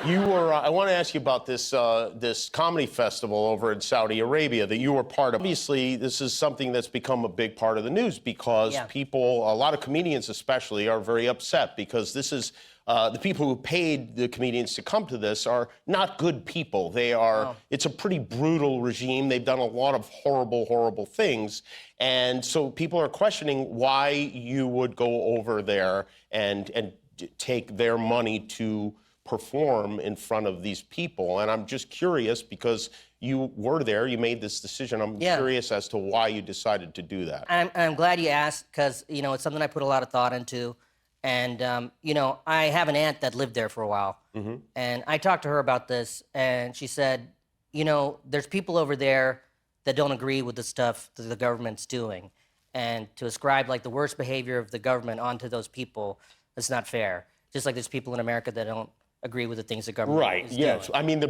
You were. I want to ask you about this comedy festival over in Saudi Arabia that you were part of. Obviously, this is something that's become a big part of the news because people, a lot of comedians especially, are very upset because this is the people who paid the comedians to come to this are not good people. They are. It's a pretty brutal regime. They've done a lot of horrible, horrible things, and so people are questioning why you would go over there and take their money to perform in front of these people. And I'm just curious because you were there, you made this decision. I'm curious as to why you decided to do that. I'm glad you asked because, you know, it's something I put a lot of thought into. And, you know, I have an aunt that lived there for a while. And I talked to her about this and she said, you know, there's people over there that don't agree with the stuff that the government's doing. And to ascribe like the worst behavior of the government onto those people, it's not fair. Just like there's people in America that don't agree with the things the government is doing. I mean, the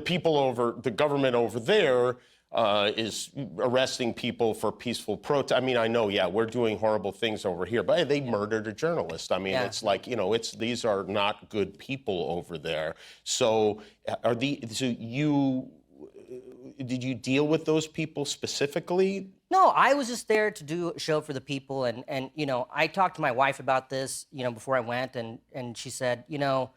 government over there is arresting people for peaceful protest. I mean, I know, we're doing horrible things over here, but they murdered a journalist. I mean, it's like, you know, these are not good people over there. So did you deal with those people specifically? No, I was just there to do a show for the people. And you know, I talked to my wife about this, you know, before I went. And she said, you know,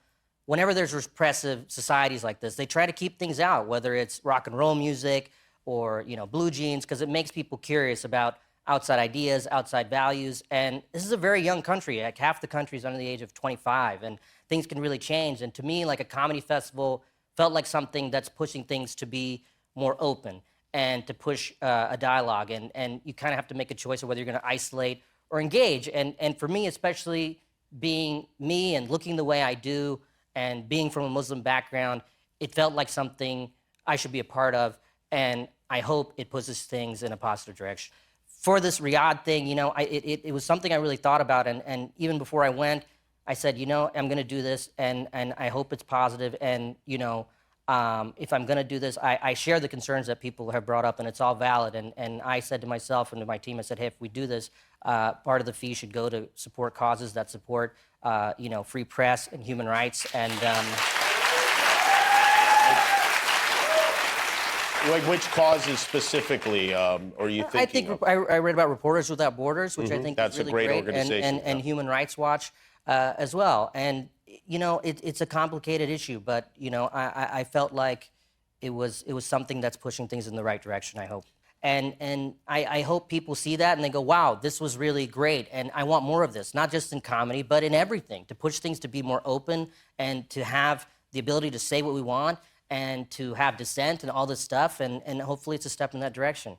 whenever there's repressive societies like this, they try to keep things out, whether it's rock and roll music or, you know, blue jeans, because it makes people curious about outside ideas, outside values. And this is a very young country. Like half the country is under the age of 25, and things can really change. And to me, like a comedy festival felt like something that's pushing things to be more open and to push a dialogue. And you kind of have to make a choice of whether you're going to isolate or engage. And for me, especially being me and looking the way I do and being from a Muslim background, it felt like something I should be a part of. And I hope it pushes things in a positive direction. For this Riyadh thing, you know, it was something I really thought about. And even before I went, I said, you know, I'm going to do this, and I hope it's positive. And, you know, if I'm going to do this, I share the concerns that people have brought up, and it's all valid. And I said to myself and to my team, I said, hey, if we do this, part of the fee should go to support causes that support, you know, free press and human rights. And like which causes specifically, or you thinking? I think I read about Reporters Without Borders, which I think that's is really a great organization, and Human Rights Watch as well. And you know, it's a complicated issue, but you know, I felt like it was something that's pushing things in the right direction, I hope. And I hope people see that and they go, wow, this was really great, and I want more of this, not just in comedy, but in everything, to push things to be more open and to have the ability to say what we want and to have dissent and all this stuff, and hopefully it's a step in that direction.